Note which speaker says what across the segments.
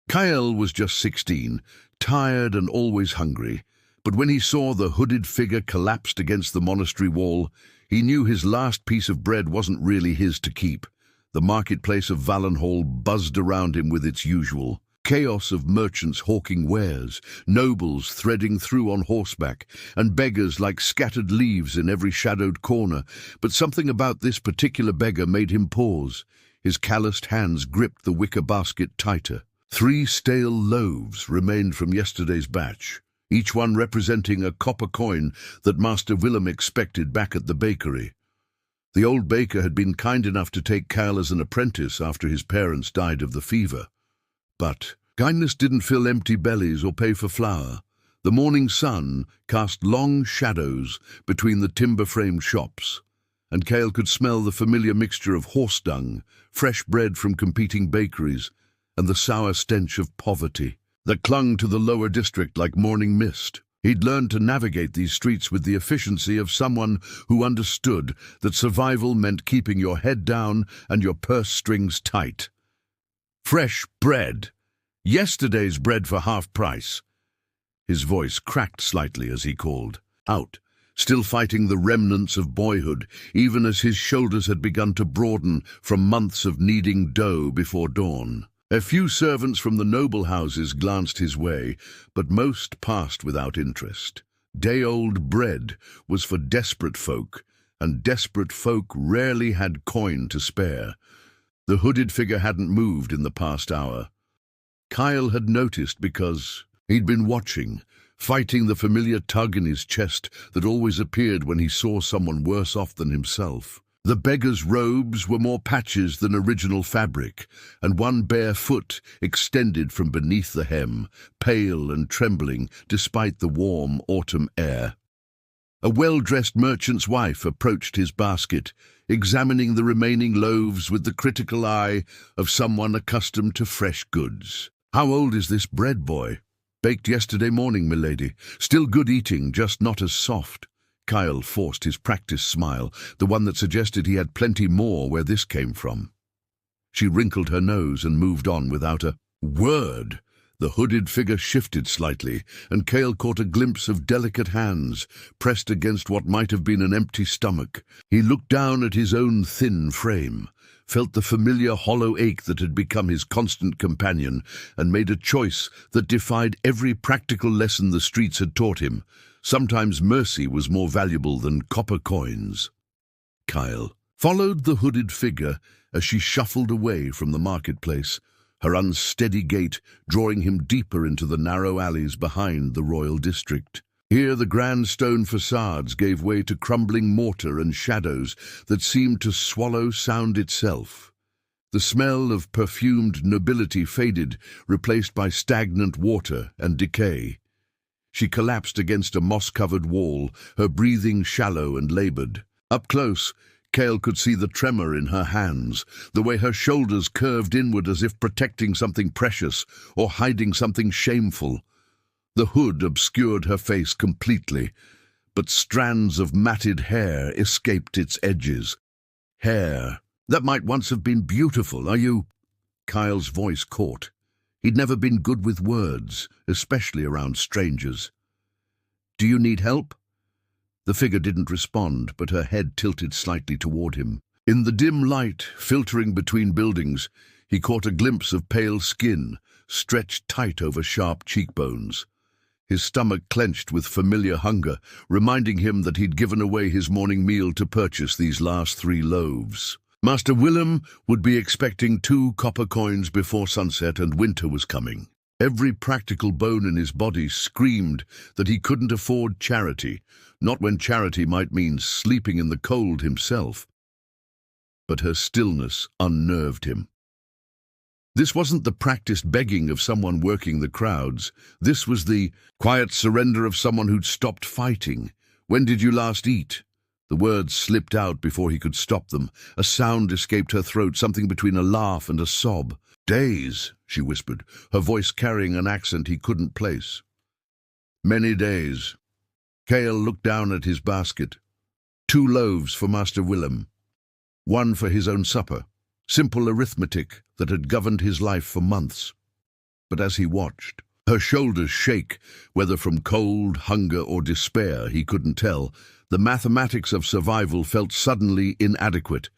Speaker 1: Kyle was just 16, tired and always hungry, but when he saw the hooded figure collapsed against the monastery wall, he knew his last piece of bread wasn't really his to keep. The marketplace of Valenhall buzzed around him with its usual chaos of merchants hawking wares, nobles threading through on horseback, and beggars like scattered leaves in every shadowed corner. But something about this particular beggar made him pause. His calloused hands gripped the wicker basket tighter. 3 stale loaves remained from yesterday's batch, each one representing a copper coin that Master Willem expected back at the bakery. The old baker had been kind enough to take Kyle as an apprentice after his parents died of the fever. But kindness didn't fill empty bellies or pay for flour. The morning sun cast long shadows between the timber-framed shops, and Kyle could smell the familiar mixture of horse dung, fresh bread from competing bakeries, and the sour stench of poverty that clung to the lower district like morning mist. He'd learned to navigate these streets with the efficiency of someone who understood that survival meant keeping your head down and your purse strings tight. Fresh bread. Yesterday's bread for half price. His voice cracked slightly as he called out, still fighting the remnants of boyhood, even as his shoulders had begun to broaden from months of kneading dough before dawn. A few servants from the noble houses glanced his way, but most passed without interest. Day-old bread was for desperate folk, and desperate folk rarely had coin to spare. The hooded figure hadn't moved in the past hour. Kyle had noticed because he'd been watching, fighting the familiar tug in his chest that always appeared when he saw someone worse off than himself. The beggar's robes were more patches than original fabric, and one bare foot extended from beneath the hem, pale and trembling despite the warm autumn air. A well-dressed merchant's wife approached his basket, examining the remaining loaves with the critical eye of someone accustomed to fresh goods. "How old is this bread, boy?" "Baked yesterday morning, milady. Still good eating, just not as soft." Kyle forced his practiced smile, the one that suggested he had plenty more where this came from. She wrinkled her nose and moved on without a word. The hooded figure shifted slightly, and Kyle caught a glimpse of delicate hands pressed against what might have been an empty stomach. He looked down at his own thin frame, felt the familiar hollow ache that had become his constant companion, and made a choice that defied every practical lesson the streets had taught him. Sometimes mercy was more valuable than copper coins. Kyle followed the hooded figure as she shuffled away from the marketplace, her unsteady gait drawing him deeper into the narrow alleys behind the royal district. Here the grand stone facades gave way to crumbling mortar and shadows that seemed to swallow sound itself. The smell of perfumed nobility faded, replaced by stagnant water and decay. She collapsed against a moss-covered wall, her breathing shallow and labored. Up close, Kale could see the tremor in her hands, the way her shoulders curved inward as if protecting something precious or hiding something shameful. The hood obscured her face completely, but strands of matted hair escaped its edges. Hair that might once have been beautiful. "Are you—" Kyle's voice caught. He'd never been good with words, especially around strangers. "Do you need help?" The figure didn't respond, but her head tilted slightly toward him. In the dim light, filtering between buildings, he caught a glimpse of pale skin, stretched tight over sharp cheekbones. His stomach clenched with familiar hunger, reminding him that he'd given away his morning meal to purchase these last 3 loaves. Master Willem would be expecting 2 copper coins before sunset, and winter was coming. Every practical bone in his body screamed that he couldn't afford charity, not when charity might mean sleeping in the cold himself. But her stillness unnerved him. This wasn't the practiced begging of someone working the crowds. This was the quiet surrender of someone who'd stopped fighting. "When did you last eat?" The words slipped out before he could stop them. A sound escaped her throat, something between a laugh and a sob. "Days," she whispered, her voice carrying an accent he couldn't place. "Many days." Kale looked down at his basket. 2 loaves for Master Willem. 1 for his own supper. Simple arithmetic that had governed his life for months. But as he watched, her shoulders shake, whether from cold, hunger, or despair, he couldn't tell. The mathematics of survival felt suddenly inadequate.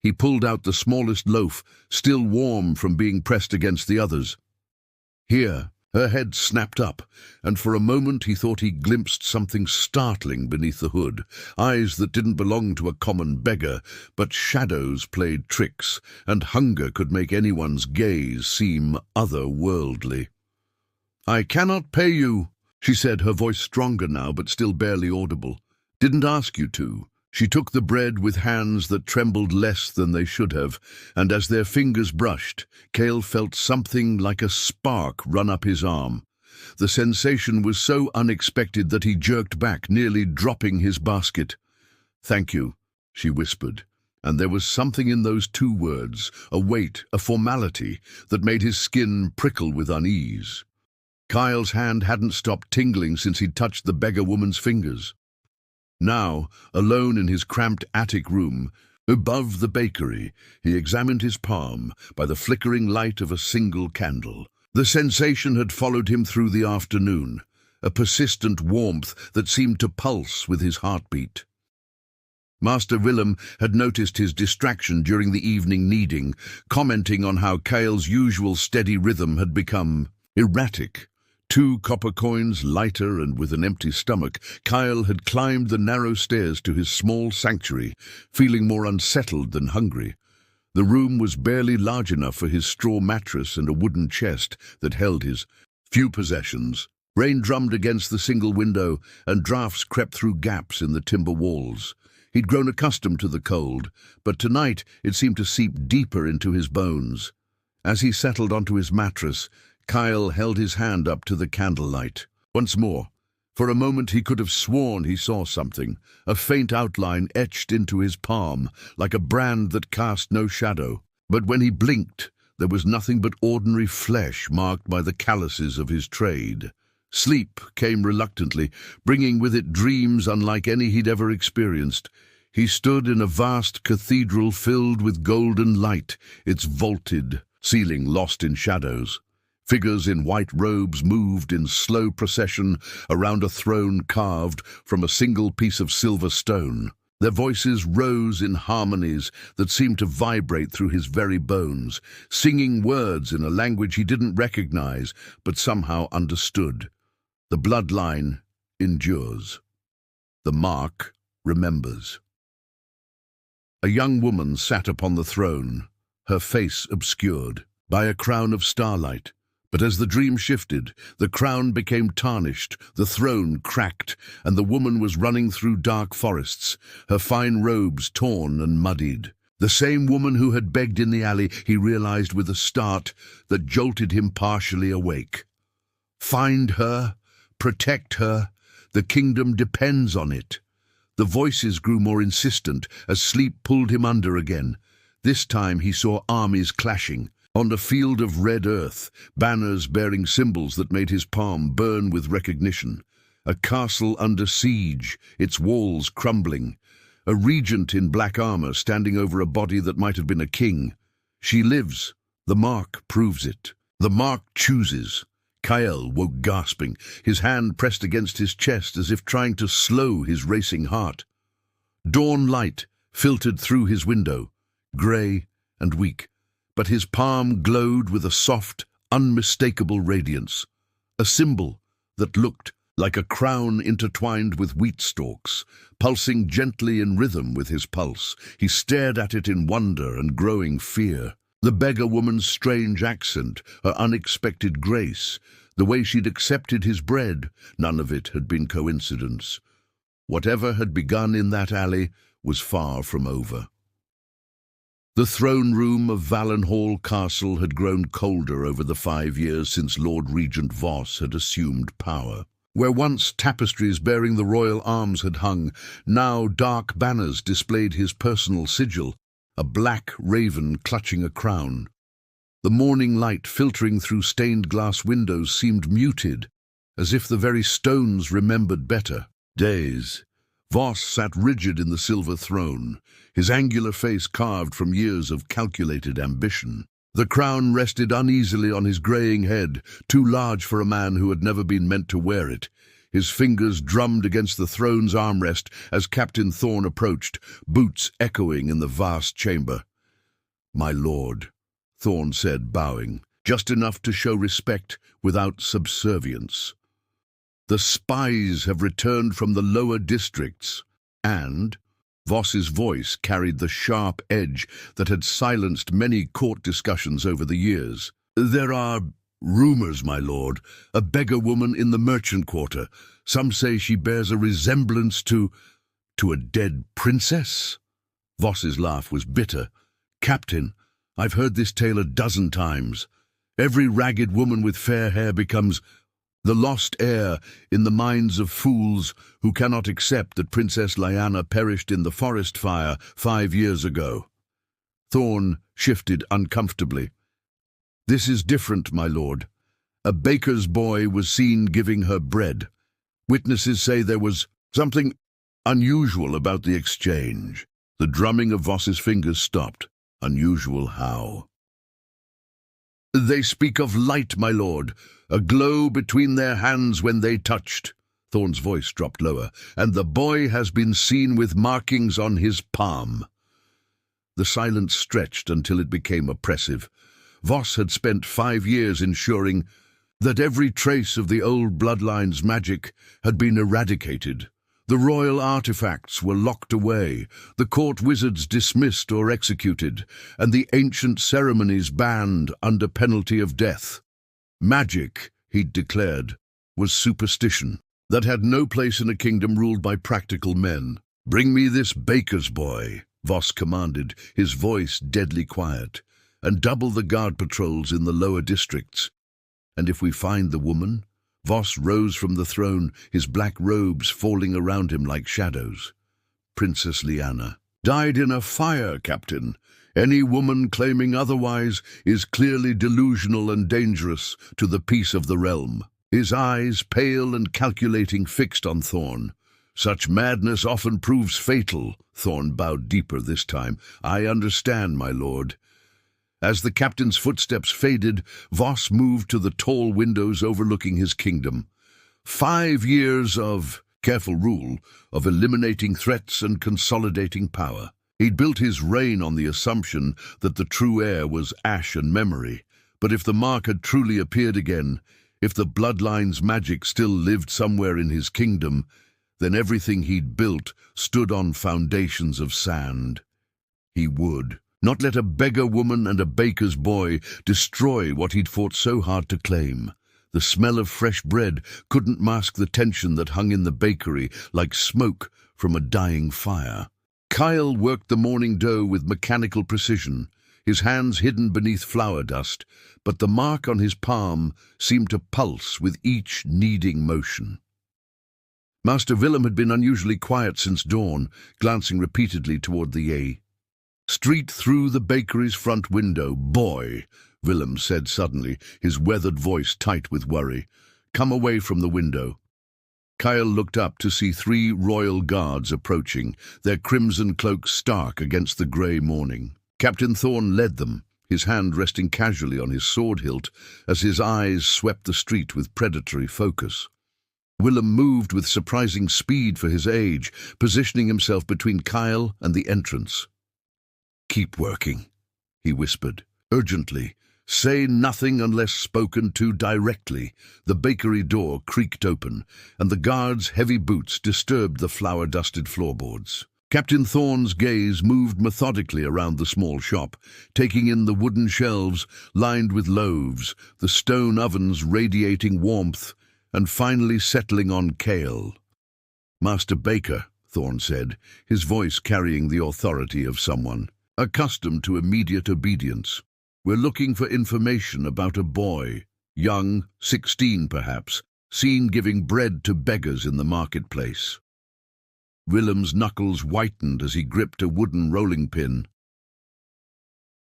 Speaker 1: He pulled out the smallest loaf, still warm from being pressed against the others. Here, her head snapped up, and for a moment he thought he glimpsed something startling beneath the hood. Eyes that didn't belong to a common beggar, but shadows played tricks, and hunger could make anyone's gaze seem otherworldly. "I cannot pay you," she said, her voice stronger now, but still barely audible. "Didn't ask you to." She took the bread with hands that trembled less than they should have, and as their fingers brushed, Cale felt something like a spark run up his arm. The sensation was so unexpected that he jerked back, nearly dropping his basket. "Thank you," she whispered, and there was something in those two words, a weight, a formality, that made his skin prickle with unease. Kyle's hand hadn't stopped tingling since he'd touched the beggar woman's fingers. Now, alone in his cramped attic room, above the bakery, he examined his palm by the flickering light of a single candle. The sensation had followed him through the afternoon, a persistent warmth that seemed to pulse with his heartbeat. Master Willem had noticed his distraction during the evening kneading, commenting on how Cale's usual steady rhythm had become erratic. 2 copper coins, lighter and with an empty stomach, Kyle had climbed the narrow stairs to his small sanctuary, feeling more unsettled than hungry. The room was barely large enough for his straw mattress and a wooden chest that held his few possessions. Rain drummed against the single window, and draughts crept through gaps in the timber walls. He'd grown accustomed to the cold, but tonight it seemed to seep deeper into his bones. As he settled onto his mattress, Kyle held his hand up to the candlelight. Once more, for a moment he could have sworn he saw something, a faint outline etched into his palm, like a brand that cast no shadow. But when he blinked, there was nothing but ordinary flesh marked by the calluses of his trade. Sleep came reluctantly, bringing with it dreams unlike any he'd ever experienced. He stood in a vast cathedral filled with golden light, its vaulted ceiling lost in shadows. Figures in white robes moved in slow procession around a throne carved from a single piece of silver stone. Their voices rose in harmonies that seemed to vibrate through his very bones, singing words in a language he didn't recognize but somehow understood. The bloodline endures. The mark remembers. A young woman sat upon the throne, her face obscured by a crown of starlight. But as the dream shifted, the crown became tarnished, the throne cracked, and the woman was running through dark forests, her fine robes torn and muddied. The same woman who had begged in the alley, he realized with a start that jolted him partially awake. Find her, protect her, the kingdom depends on it. The voices grew more insistent as sleep pulled him under again. This time he saw armies clashing. On a field of red earth, banners bearing symbols that made his palm burn with recognition. A castle under siege, its walls crumbling. A regent in black armor standing over a body that might have been a king. She lives. The mark proves it. The mark chooses. Kyle woke gasping, his hand pressed against his chest as if trying to slow his racing heart. Dawn light filtered through his window, grey and weak. But his palm glowed with a soft, unmistakable radiance, a symbol that looked like a crown intertwined with wheat stalks, pulsing gently in rhythm with his pulse. He stared at it in wonder and growing fear. The beggar woman's strange accent, her unexpected grace, the way she'd accepted his bread, none of it had been coincidence. Whatever had begun in that alley was far from over. The throne room of Valenhall Castle had grown colder over the 5 years since Lord Regent Voss had assumed power. Where once tapestries bearing the royal arms had hung, now dark banners displayed his personal sigil, a black raven clutching a crown. The morning light filtering through stained glass windows seemed muted, as if the very stones remembered better days. Voss sat rigid in the silver throne, his angular face carved from years of calculated ambition. The crown rested uneasily on his greying head, too large for a man who had never been meant to wear it. His fingers drummed against the throne's armrest as Captain Thorne approached, boots echoing in the vast chamber. "My lord," Thorne said, bowing, just enough to show respect without subservience. "The spies have returned from the lower districts, and—" Voss's voice carried the sharp edge that had silenced many court discussions over the years. "There are rumors, my lord. A beggar woman in the merchant quarter. Some say she bears a resemblance to a dead princess." Voss's laugh was bitter. "Captain, I've heard this tale a dozen times. Every ragged woman with fair hair becomes the lost heir in the minds of fools who cannot accept that Princess Lyanna perished in the forest fire 5 years ago." Thorne shifted uncomfortably. "This is different, my lord. A baker's boy was seen giving her bread. Witnesses say there was something unusual about the exchange." The drumming of Voss's fingers stopped. "Unusual how?" "They speak of light, my lord, a glow between their hands when they touched." Thorne's voice dropped lower. "And the boy has been seen with markings on his palm." The silence stretched until it became oppressive. Voss had spent 5 years ensuring that every trace of the old bloodline's magic had been eradicated. The royal artifacts were locked away, the court wizards dismissed or executed, and the ancient ceremonies banned under penalty of death. Magic, he'd declared, was superstition that had no place in a kingdom ruled by practical men. "Bring me this baker's boy," Voss commanded, his voice deadly quiet, "and double the guard patrols in the lower districts. And if we find the woman—" Voss rose from the throne, his black robes falling around him like shadows. "Princess Lyanna died in a fire, Captain. Any woman claiming otherwise is clearly delusional and dangerous to the peace of the realm." His eyes, pale and calculating, fixed on Thorne. "Such madness often proves fatal." Thorne bowed deeper this time. "I understand, my lord." As the captain's footsteps faded, Voss moved to the tall windows overlooking his kingdom. 5 years of careful rule, of eliminating threats and consolidating power. He'd built his reign on the assumption that the true heir was ash and memory. But if the mark had truly appeared again, if the bloodline's magic still lived somewhere in his kingdom, then everything he'd built stood on foundations of sand. He would not let a beggar woman and a baker's boy destroy what he'd fought so hard to claim. The smell of fresh bread couldn't mask the tension that hung in the bakery like smoke from a dying fire. Kyle worked the morning dough with mechanical precision, his hands hidden beneath flour dust, but the mark on his palm seemed to pulse with each kneading motion. Master Willem had been unusually quiet since dawn, glancing repeatedly toward the Yea. "Street through the bakery's front window, boy," Willem said suddenly, his weathered voice tight with worry. "Come away from the window." Kyle looked up to see 3 royal guards approaching, their crimson cloaks stark against the grey morning. Captain Thorne led them, his hand resting casually on his sword hilt as his eyes swept the street with predatory focus. Willem moved with surprising speed for his age, positioning himself between Kyle and the entrance. "Keep working," he whispered, urgently. "Say nothing unless spoken to directly." The bakery door creaked open, and the guards' heavy boots disturbed the flour-dusted floorboards. Captain Thorne's gaze moved methodically around the small shop, taking in the wooden shelves lined with loaves, the stone ovens radiating warmth, and finally settling on Kale. "Master Baker," Thorne said, his voice carrying the authority of someone accustomed to immediate obedience. "We're looking for information about a boy, young, 16 perhaps, seen giving bread to beggars in the marketplace." Willem's knuckles whitened as he gripped a wooden rolling pin.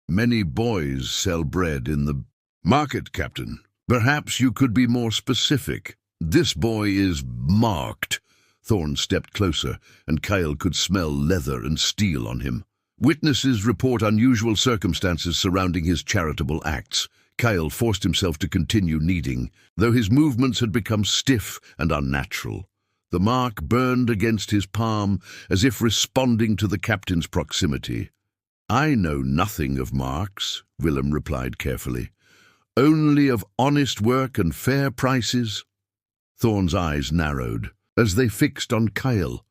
Speaker 1: "Many boys sell bread in the market, Captain. Perhaps you could be more specific." "This boy is marked." Thorne stepped closer, and Kyle could smell leather and steel on him. Witnesses report unusual circumstances surrounding his charitable acts. Kyle forced himself to continue kneading, though his movements had become stiff and unnatural. The mark burned against his palm, as if responding to the captain's proximity. "I know nothing of marks," Willem replied carefully. "Only of honest work and fair prices." Thorn's eyes narrowed, as they fixed on Kyle.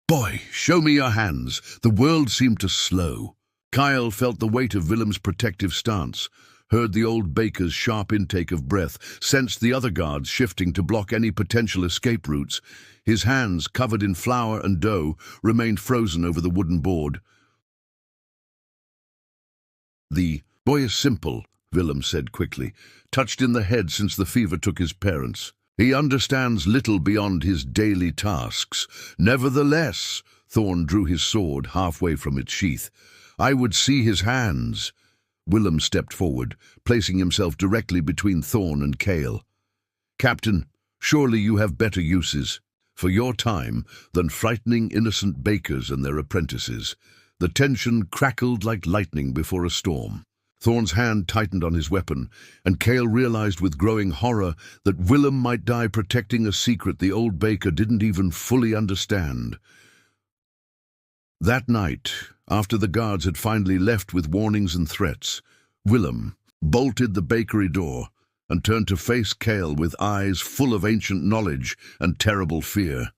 Speaker 1: "Boy, show me your hands." The world seemed to slow. Kyle felt the weight of Willem's protective stance, heard the old baker's sharp intake of breath, sensed the other guards shifting to block any potential escape routes. His hands, covered in flour and dough, remained frozen over the wooden board. "The boy is simple," Willem said quickly, "touched in the head since the fever took his parents. He understands little beyond his daily tasks. Nevertheless," Thorn drew his sword halfway from its sheath, "I would see his hands." Willem stepped forward, placing himself directly between Thorn and Kale. "Captain, surely you have better uses for your time than frightening innocent bakers and their apprentices." The tension crackled like lightning before a storm. Thorn's hand tightened on his weapon, and Kale realized with growing horror that Willem might die protecting a secret the old baker didn't even fully understand. That night, after the guards had finally left with warnings and threats, Willem bolted the bakery door and turned to face Kale with eyes full of ancient knowledge and terrible fear.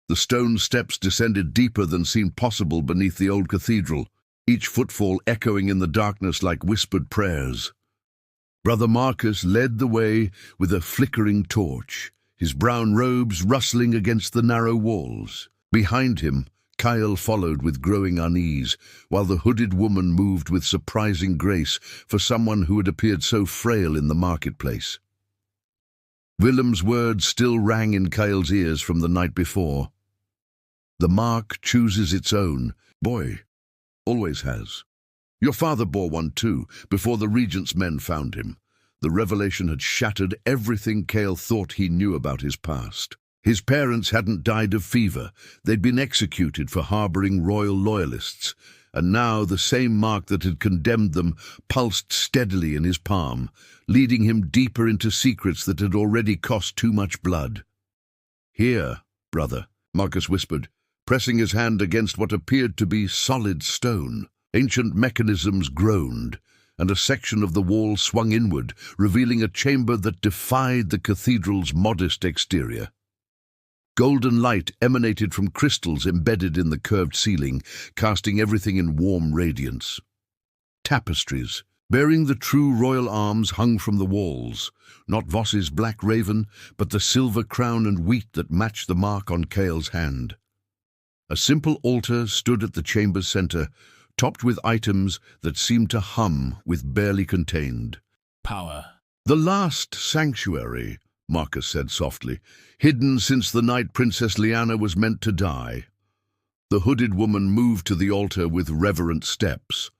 Speaker 1: The stone steps descended deeper than seemed possible beneath the old cathedral, each footfall echoing in the darkness like whispered prayers. Brother Marcus led the way with a flickering torch, his brown robes rustling against the narrow walls. Behind him, Kyle followed with growing unease, while the hooded woman moved with surprising grace for someone who had appeared so frail in the marketplace. Willem's words still rang in Kyle's ears from the night before. "The mark chooses its own. Boy, always has. Your father bore one too, before the regent's men found him." The revelation had shattered everything Kale thought he knew about his past. His parents hadn't died of fever. They'd been executed for harboring royal loyalists, and now the same mark that had condemned them pulsed steadily in his palm, leading him deeper into secrets that had already cost too much blood. "Here, brother," Marcus whispered, pressing his hand against what appeared to be solid stone. Ancient mechanisms groaned, and a section of the wall swung inward, revealing a chamber that defied the cathedral's modest exterior. Golden light emanated from crystals embedded in the curved ceiling, casting everything in warm radiance. Tapestries, bearing the true royal arms, hung from the walls, not Voss's black raven, but the silver crown and wheat that matched the mark on Kale's hand. A simple altar stood at the chamber's center, topped with items that seemed to hum with barely contained
Speaker 2: power.
Speaker 1: "The last sanctuary," Marcus said softly, "hidden since the night Princess Lyanna was meant to die." The hooded woman moved to the altar with reverent steps.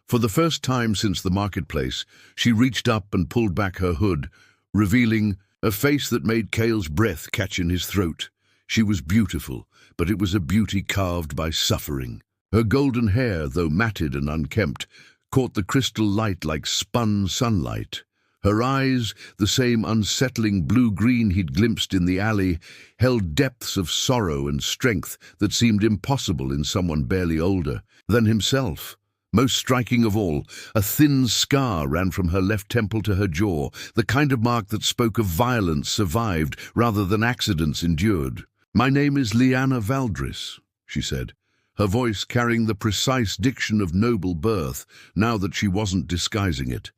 Speaker 1: For the first time since the marketplace, she reached up and pulled back her hood, revealing a face that made Kale's breath catch in his throat. She was beautiful, but it was a beauty carved by suffering. Her golden hair, though matted and unkempt, caught the crystal light like spun sunlight. Her eyes, the same unsettling blue-green he'd glimpsed in the alley, held depths of sorrow and strength that seemed impossible in someone barely older than himself. Most striking of all, a thin scar ran from her left temple to her jaw, the kind of mark that spoke of violence survived rather than accidents endured. "My name is Lyanna Valdris," she said, her voice carrying the precise diction of noble birth, now that she wasn't disguising it.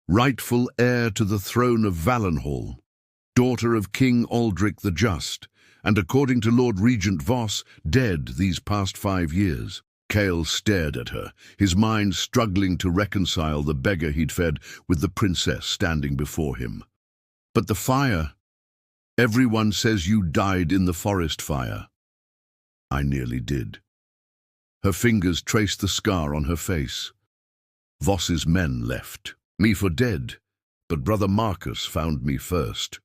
Speaker 1: "Rightful heir to the throne of Valenhall, daughter of King Aldric the Just, and according to Lord Regent Voss, dead these past 5 years. Kale stared at her, his mind struggling to reconcile the beggar he'd fed with the princess standing before him. "But the fire. Everyone says you died in the forest fire." "I nearly did." Her fingers traced the scar on her face. "Voss's men left me for dead, but Brother Marcus found me first."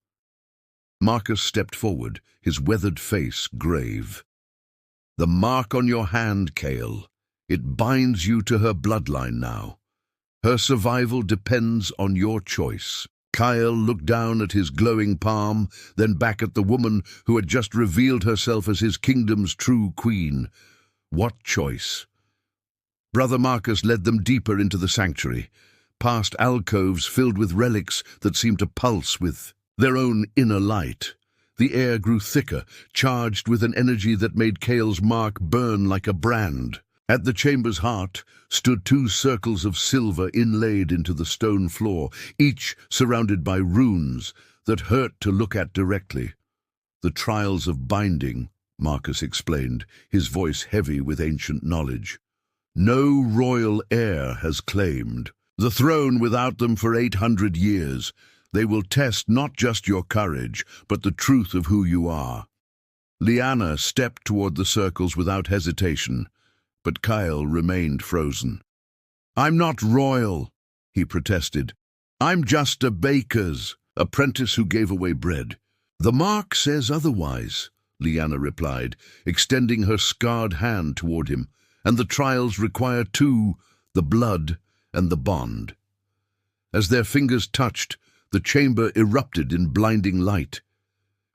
Speaker 1: Marcus stepped forward, his weathered face grave. "The mark on your hand, Kale. It binds you to her bloodline now. Her survival depends on your choice. Kyle looked down at his glowing palm, then back at the woman who had just revealed herself as his kingdom's true queen. What choice? Brother Marcus led them deeper into the sanctuary, past alcoves filled with relics that seemed to pulse with their own inner light. The air grew thicker, charged with an energy that made Kale's mark burn like a brand. At the chamber's heart stood 2 circles of silver inlaid into the stone floor, each surrounded by runes that hurt to look at directly. The trials of binding, Marcus explained, his voice heavy with ancient knowledge. No royal heir has claimed the throne without them for 800 years. They will test not just your courage, but the truth of who you are. Lyanna stepped toward the circles without hesitation, but Kyle remained frozen. "I'm not royal," he protested. "I'm just a baker's apprentice who gave away bread." "The mark says otherwise," Lyanna replied, extending her scarred hand toward him. "And the trials require 2, the blood and the bond." As their fingers touched, the chamber erupted in blinding light.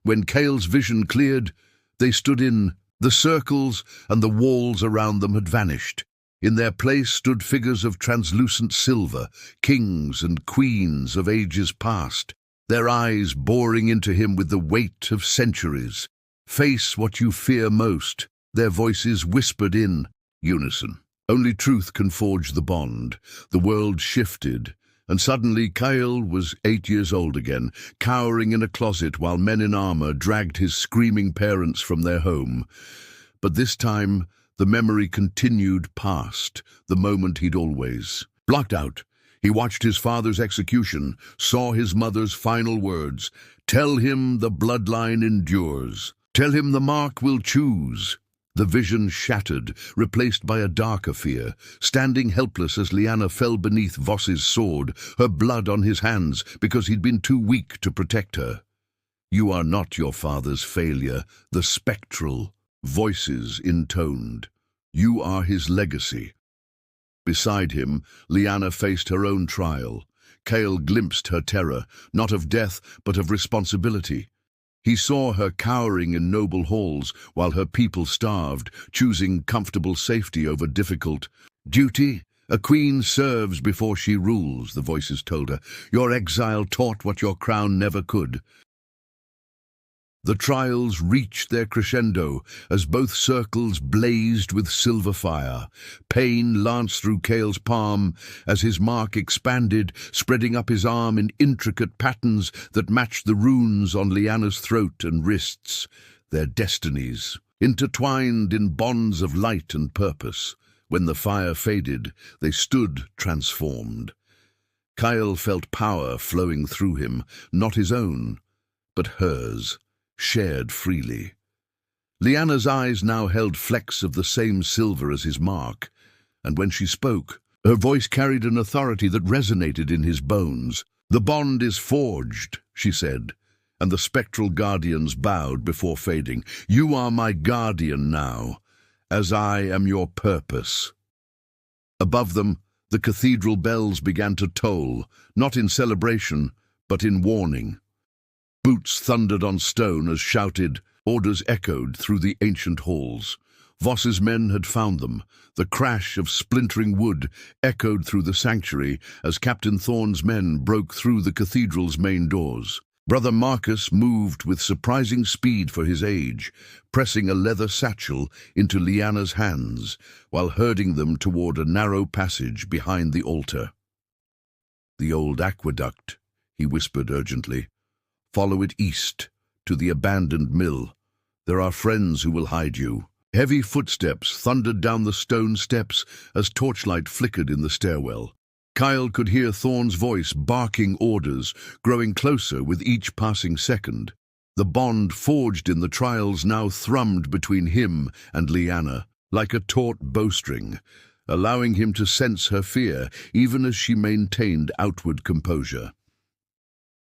Speaker 1: When Kale's vision cleared, they stood in the circles, and the walls around them had vanished. In their place stood figures of translucent silver, kings and queens of ages past, their eyes boring into him with the weight of centuries. "Face what you fear most," their voices whispered in unison. "Only truth can forge the bond." The world shifted, and suddenly Kyle was 8 years old again, cowering in a closet while men in armor dragged his screaming parents from their home. But this time, the memory continued past, the moment he'd always blocked out. He watched his father's execution, saw his mother's final words. "Tell him the bloodline endures. Tell him the mark will choose." The vision shattered, replaced by a darker fear, standing helpless as Lyanna fell beneath Voss's sword, her blood on his hands because he'd been too weak to protect her. "You are not your father's failure," the spectral voices intoned. "You are his legacy." Beside him, Lyanna faced her own trial. Kale glimpsed her terror, not of death, but of responsibility. He saw her cowering in noble halls while her people starved, choosing comfortable safety over difficult duty. "A queen serves before she rules," the voices told her. "Your exile taught what your crown never could." The trials reached their crescendo as both circles blazed with silver fire. Pain lanced through Kale's palm as his mark expanded, spreading up his arm in intricate patterns that matched the runes on Lyanna's throat and wrists, their destinies intertwined in bonds of light and purpose. When the fire faded, they stood transformed. Kyle felt power flowing through him, not his own, but hers, shared freely. Lyanna's eyes now held flecks of the same silver as his mark, and when she spoke, her voice carried an authority that resonated in his bones. "The bond is forged," she said, and the spectral guardians bowed before fading. "You are my guardian now, as I am your purpose." Above them, the cathedral bells began to toll, not in celebration, but in warning. Boots thundered on stone as shouted orders echoed through the ancient halls. Voss's men had found them. The crash of splintering wood echoed through the sanctuary as Captain Thorne's men broke through the cathedral's main doors. Brother Marcus moved with surprising speed for his age, pressing a leather satchel into Lyanna's hands while herding them toward a narrow passage behind the altar. "The old aqueduct," he whispered urgently. "Follow it east, to the abandoned mill. There are friends who will hide you." Heavy footsteps thundered down the stone steps as torchlight flickered in the stairwell. Kyle could hear Thorne's voice barking orders, growing closer with each passing second. The bond forged in the trials now thrummed between him and Lyanna, like a taut bowstring, allowing him to sense her fear even as she maintained outward composure.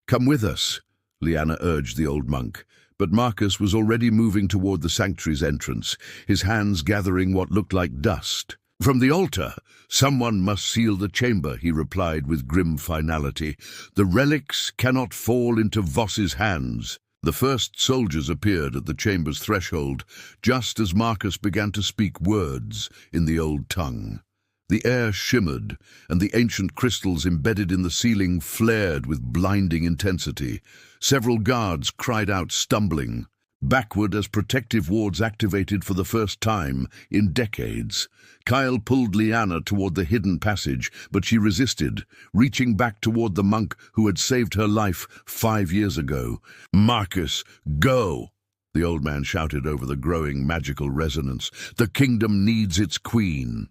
Speaker 1: "Come with us," Lyanna urged the old monk, but Marcus was already moving toward the sanctuary's entrance, his hands gathering what looked like dust. "From the altar. Someone must seal the chamber," he replied with grim finality. "The relics cannot fall into Voss's hands." The first soldiers appeared at the chamber's threshold, just as Marcus began to speak words in the old tongue. The air shimmered, and the ancient crystals embedded in the ceiling flared with blinding intensity. Several guards cried out, stumbling backward as protective wards activated for the first time in decades. Kyle pulled Lyanna toward the hidden passage, but she resisted, reaching back toward the monk who had saved her life 5 years ago. "Marcus, go!" the old man shouted over the growing magical resonance. "The kingdom needs its queen."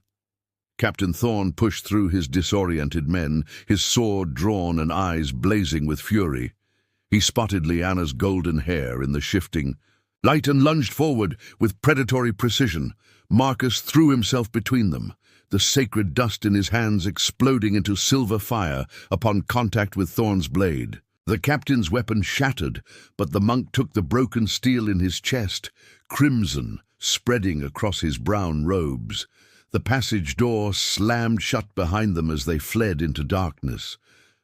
Speaker 1: Captain Thorne pushed through his disoriented men, his sword drawn and eyes blazing with fury. He spotted Lyanna's golden hair in the shifting light and lunged forward with predatory precision. Marcus threw himself between them, the sacred dust in his hands exploding into silver fire upon contact with Thorne's blade. The captain's weapon shattered, but the monk took the broken steel in his chest, crimson spreading across his brown robes. The passage door slammed shut behind them as they fled into darkness,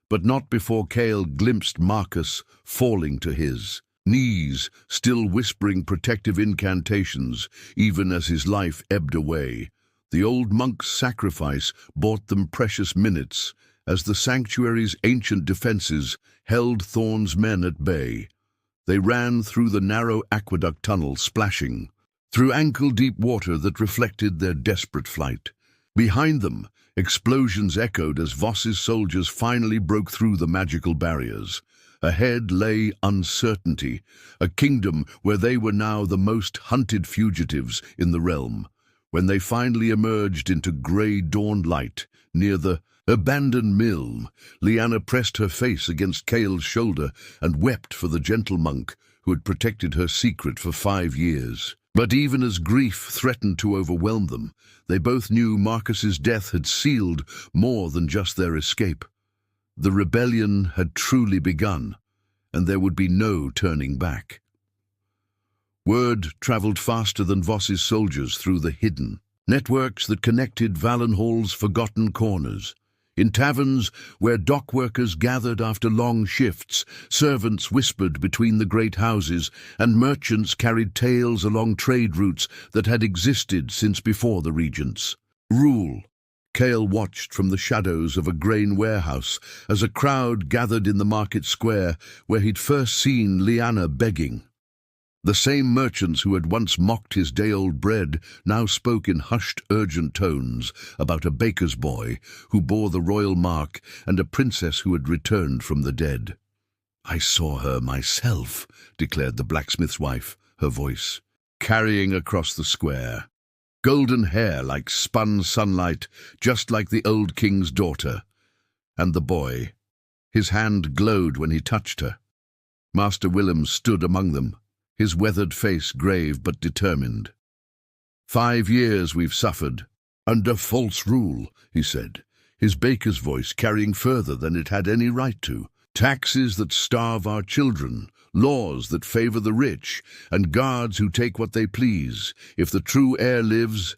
Speaker 1: but not before Cale glimpsed Marcus falling to his knees, still whispering protective incantations, even as his life ebbed away. The old monk's sacrifice bought them precious minutes, as the sanctuary's ancient defenses held Thorne's men at bay. They ran through the narrow aqueduct tunnel, splashing through ankle-deep water that reflected their desperate flight. Behind them, explosions echoed as Voss's soldiers finally broke through the magical barriers. Ahead lay uncertainty, a kingdom where they were now the most hunted fugitives in the realm. When they finally emerged into grey dawn light near the abandoned mill, Lyanna pressed her face against Cale's shoulder and wept for the gentle monk who had protected her secret for 5 years. But even as grief threatened to overwhelm them, they both knew Marcus's death had sealed more than just their escape. The rebellion had truly begun, and there would be no turning back. Word traveled faster than Voss's soldiers through the hidden networks that connected Valenhall's forgotten corners. In taverns where dock workers gathered after long shifts, servants whispered between the great houses, and merchants carried tales along trade routes that had existed since before the regents' rule. Cale watched from the shadows of a grain warehouse as a crowd gathered in the market square where he'd first seen Lyanna begging. The same merchants who had once mocked his day-old bread now spoke in hushed, urgent tones about a baker's boy who bore the royal mark and a princess who had returned from the dead. "I saw her myself," declared the blacksmith's wife, her voice carrying across the square. Golden hair like spun sunlight, just like the old king's daughter. And the boy. His hand glowed when he touched her. Master Willem stood among them, his weathered face grave but determined. 5 years we've suffered, under false rule, he said, his baker's voice carrying further than it had any right to. Taxes that starve our children, laws that favor the rich, and guards who take what they please. If the true heir lives,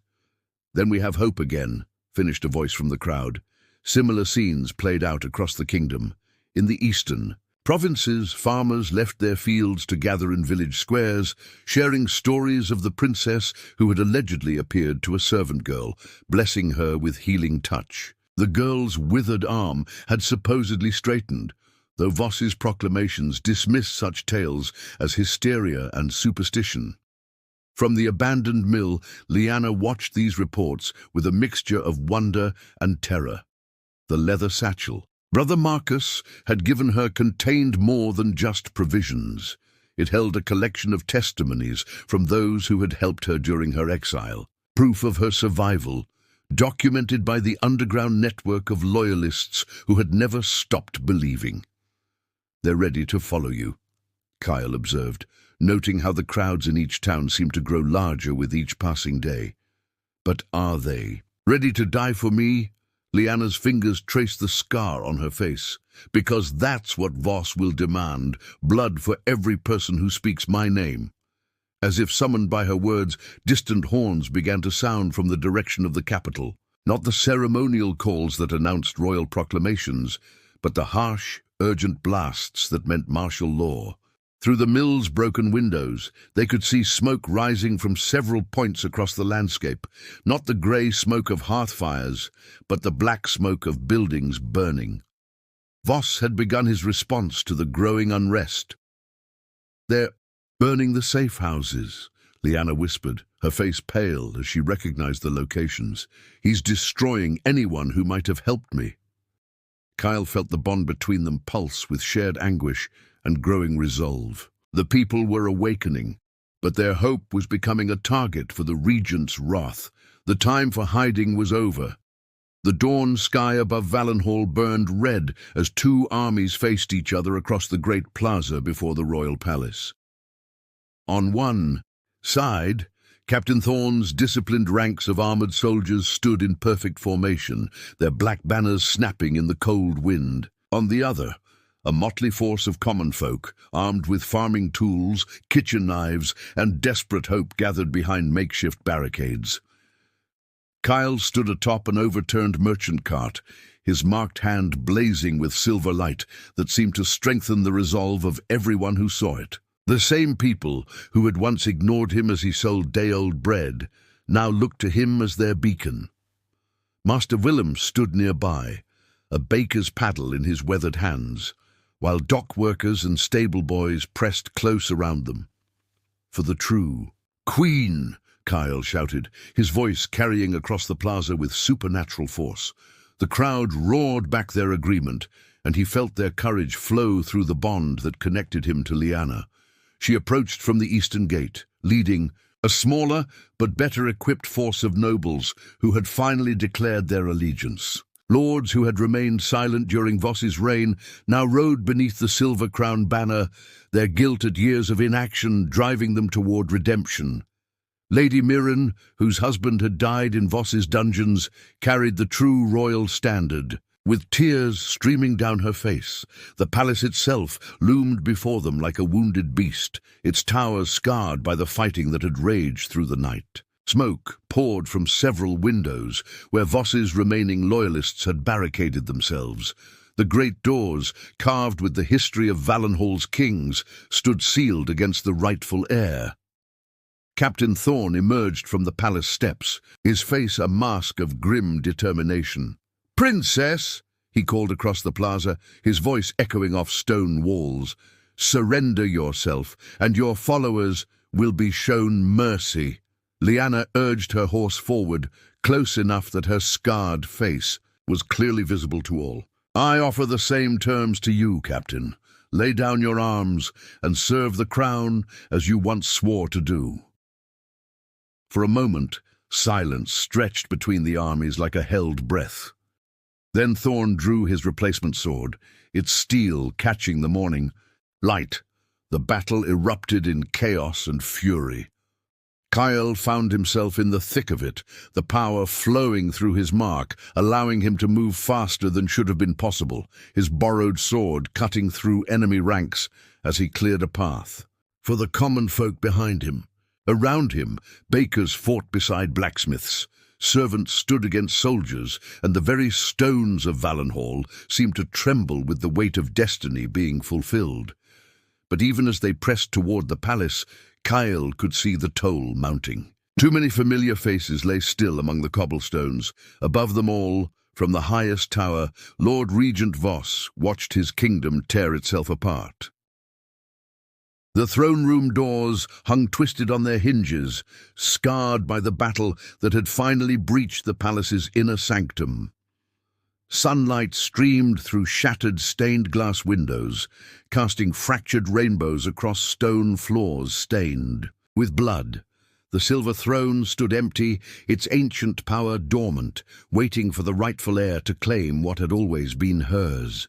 Speaker 1: then we have hope again, finished a voice from the crowd. Similar scenes played out across the kingdom. In the eastern provinces, farmers left their fields to gather in village squares, sharing stories of the princess who had allegedly appeared to a servant girl, blessing her with healing touch. The girl's withered arm had supposedly straightened, though Voss's proclamations dismissed such tales as hysteria and superstition. From the abandoned mill, Lyanna watched these reports with a mixture of wonder and terror. The leather satchel Brother Marcus had given her contained more than just provisions. It held a collection of testimonies from those who had helped her during her exile, proof of her survival, documented by the underground network of loyalists who had never stopped believing. "They're ready to follow you," Kyle observed, noting how the crowds in each town seemed to grow larger with each passing day. "But are they ready to die for me?" Lyanna's fingers traced the scar on her face. "Because that's what Voss will demand, blood for every person who speaks my name." As if summoned by her words, distant horns began to sound from the direction of the capital. Not the ceremonial calls that announced royal proclamations, but the harsh, urgent blasts that meant martial law. Through the mill's broken windows, they could see smoke rising from several points across the landscape, not the grey smoke of hearth fires, but the black smoke of buildings burning. Voss had begun his response to the growing unrest. "They're burning the safe houses," Lyanna whispered, her face pale as she recognized the locations. "He's destroying anyone who might have helped me." Kyle felt the bond between them pulse with shared anguish and growing resolve. The people were awakening, but their hope was becoming a target for the regent's wrath. The time for hiding was over. The dawn sky above Valenhall burned red as two armies faced each other across the great plaza before the royal palace. On one side, Captain Thorne's disciplined ranks of armoured soldiers stood in perfect formation, their black banners snapping in the cold wind. On the other, a motley force of common folk, armed with farming tools, kitchen knives, and desperate hope gathered behind makeshift barricades. Kyle stood atop an overturned merchant cart, his marked hand blazing with silver light that seemed to strengthen the resolve of everyone who saw it. The same people who had once ignored him as he sold day-old bread now looked to him as their beacon. Master Willem stood nearby, a baker's paddle in his weathered hands, while dock workers and stable boys pressed close around them. "For the true Queen!" Kyle shouted, his voice carrying across the plaza with supernatural force. The crowd roared back their agreement, and he felt their courage flow through the bond that connected him to Lyanna. She approached from the eastern gate, leading a smaller but better equipped force of nobles who had finally declared their allegiance. Lords who had remained silent during Voss's reign now rode beneath the silver-crowned banner, their guilt at years of inaction driving them toward redemption. Lady Mirren, whose husband had died in Voss's dungeons, carried the true royal standard. With tears streaming down her face, the palace itself loomed before them like a wounded beast, its towers scarred by the fighting that had raged through the night. Smoke poured from several windows where Voss's remaining loyalists had barricaded themselves. The great doors, carved with the history of Valenhall's kings, stood sealed against the rightful heir. Captain Thorne emerged from the palace steps, his face a mask of grim determination. "Princess," he called across the plaza, his voice echoing off stone walls, "surrender yourself, and your followers will be shown mercy." Lyanna urged her horse forward, close enough that her scarred face was clearly visible to all. "I offer the same terms to you, Captain. Lay down your arms and serve the crown as you once swore to do." For a moment, silence stretched between the armies like a held breath. Then Thorne drew his replacement sword, its steel catching the morning light. The battle erupted in chaos and fury. Kyle found himself in the thick of it, the power flowing through his mark, allowing him to move faster than should have been possible, his borrowed sword cutting through enemy ranks as he cleared a path. For the common folk behind him, around him, bakers fought beside blacksmiths, servants stood against soldiers, and the very stones of Valenhall seemed to tremble with the weight of destiny being fulfilled. But even as they pressed toward the palace, Kyle could see the toll mounting. Too many familiar faces lay still among the cobblestones. Above them all, from the highest tower, Lord Regent Voss watched his kingdom tear itself apart. The throne-room doors hung twisted on their hinges, scarred by the battle that had finally breached the palace's inner sanctum. Sunlight streamed through shattered stained-glass windows, casting fractured rainbows across stone floors stained with blood. The silver throne stood empty, its ancient power dormant, waiting for the rightful heir to claim what had always been hers.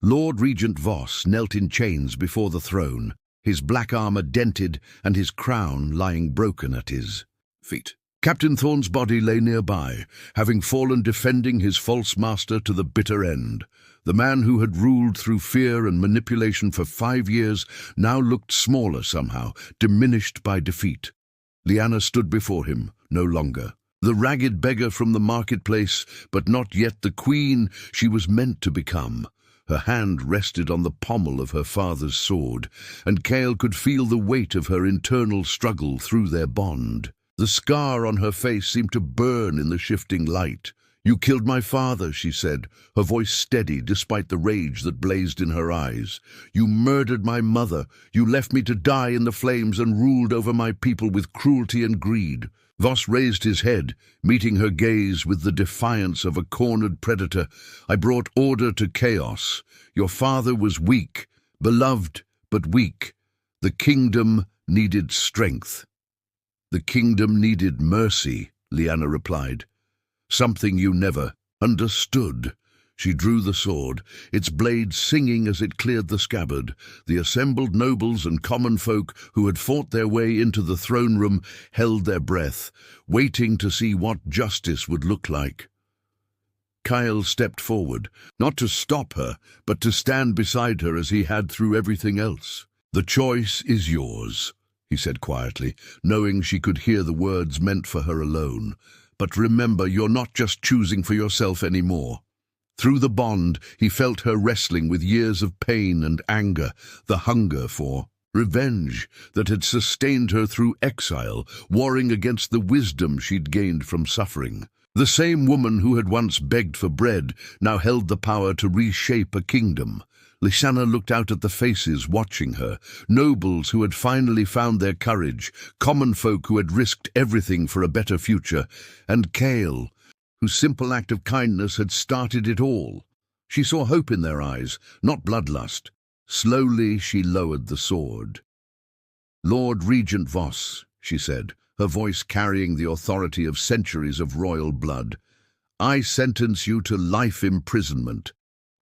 Speaker 1: Lord Regent Voss knelt in chains before the throne, his black armour dented and his crown lying broken at his feet. Captain Thorne's body lay nearby, having fallen defending his false master to the bitter end. The man who had ruled through fear and manipulation for 5 years now looked smaller somehow, diminished by defeat. Lyanna stood before him, no longer. The ragged beggar from the marketplace, but not yet the queen she was meant to become. Her hand rested on the pommel of her father's sword, and Cale could feel the weight of her internal struggle through their bond. The scar on her face seemed to burn in the shifting light. "You killed my father," she said, her voice steady despite the rage that blazed in her eyes. "You murdered my mother. You left me to die in the flames and ruled over my people with cruelty and greed." Voss raised his head, meeting her gaze with the defiance of a cornered predator. "I brought order to chaos. Your father was weak, beloved but weak. The kingdom needed strength." "The kingdom needed mercy," Lyanna replied. "Something you never understood." She drew the sword, its blade singing as it cleared the scabbard. The assembled nobles and common folk who had fought their way into the throne room held their breath, waiting to see what justice would look like. Kyle stepped forward, not to stop her, but to stand beside her as he had through everything else. "The choice is yours," he said quietly, knowing she could hear the words meant for her alone. "But remember, you're not just choosing for yourself anymore." Through the bond, he felt her wrestling with years of pain and anger, the hunger for revenge that had sustained her through exile, warring against the wisdom she'd gained from suffering. The same woman who had once begged for bread now held the power to reshape a kingdom. Lyanna looked out at the faces watching her, nobles who had finally found their courage, common folk who had risked everything for a better future, and Cale, whose simple act of kindness had started it all. She saw hope in their eyes, not bloodlust. Slowly she lowered the sword. "Lord Regent Voss," she said, her voice carrying the authority of centuries of royal blood, "I sentence you to life imprisonment,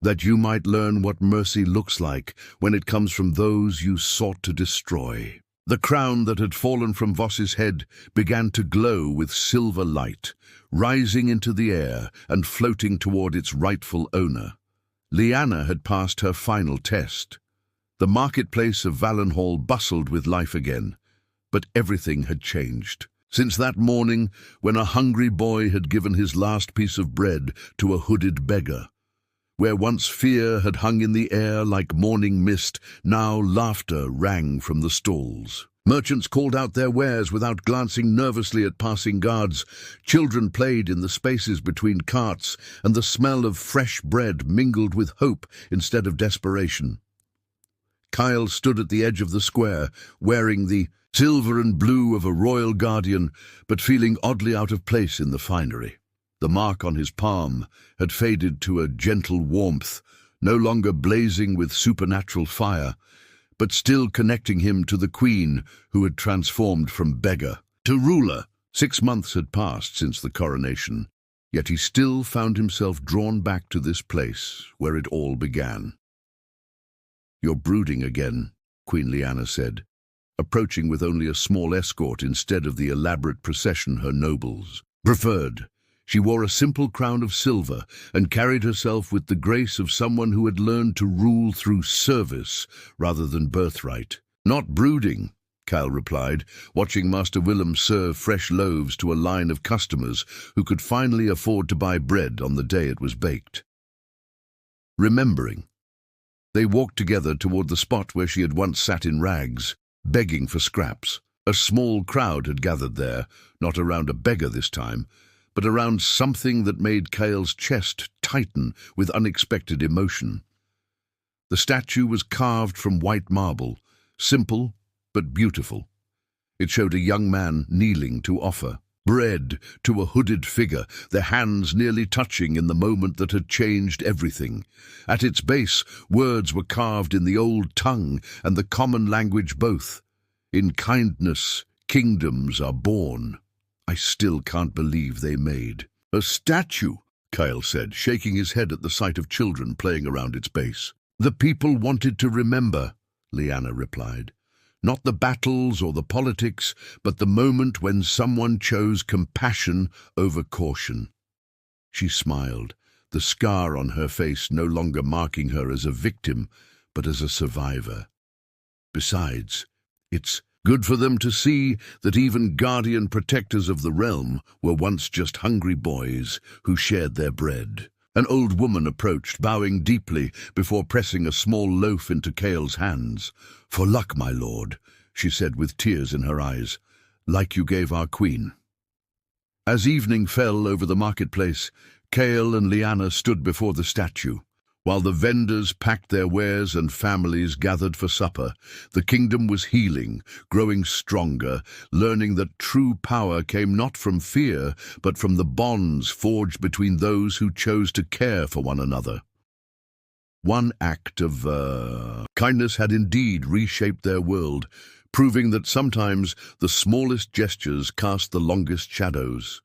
Speaker 1: that you might learn what mercy looks like when it comes from those you sought to destroy." The crown that had fallen from Voss's head began to glow with silver light, rising into the air and floating toward its rightful owner. Lyanna had passed her final test. The marketplace of Valenhall bustled with life again, but everything had changed. Since that morning when a hungry boy had given his last piece of bread to a hooded beggar, where once fear had hung in the air like morning mist, now laughter rang from the stalls. Merchants called out their wares without glancing nervously at passing guards. Children played in the spaces between carts, and the smell of fresh bread mingled with hope instead of desperation. Kyle stood at the edge of the square, wearing the silver and blue of a royal guardian, but feeling oddly out of place in the finery. The mark on his palm had faded to a gentle warmth, no longer blazing with supernatural fire, but still connecting him to the queen who had transformed from beggar to ruler. 6 months had passed since the coronation, yet he still found himself drawn back to this place where it all began. "You're brooding again," Queen Lyanna said, approaching with only a small escort instead of the elaborate procession her nobles preferred. She wore a simple crown of silver and carried herself with the grace of someone who had learned to rule through service rather than birthright. "Not brooding," Cal replied, watching Master Willem serve fresh loaves to a line of customers who could finally afford to buy bread on the day it was baked. Remembering. They walked together toward the spot where she had once sat in rags, begging for scraps. A small crowd had gathered there, not around a beggar this time, but around something that made Cale's chest tighten with unexpected emotion. The statue was carved from white marble, simple but beautiful. It showed a young man kneeling to offer bread to a hooded figure, their hands nearly touching in the moment that had changed everything. At its base, words were carved in the old tongue and the common language both. "In kindness, kingdoms are born." I still can't believe they made a statue, Kyle said, shaking his head at the sight of children playing around its base. "The people wanted to remember," Lyanna replied. Not the battles or the politics, but the moment when someone chose compassion over caution. She smiled, the scar on her face no longer marking her as a victim, but as a survivor. Besides, it's good for them to see that even guardian protectors of the realm were once just hungry boys who shared their bread. An old woman approached, bowing deeply before pressing a small loaf into Cale's hands. "For luck, my lord," she said with tears in her eyes, "like you gave our queen." As evening fell over the marketplace, Cale and Lyanna stood before the statue. While the vendors packed their wares and families gathered for supper, the kingdom was healing, growing stronger, learning that true power came not from fear, but from the bonds forged between those who chose to care for one another. One act of kindness had indeed reshaped their world, proving that sometimes the smallest gestures cast the longest shadows.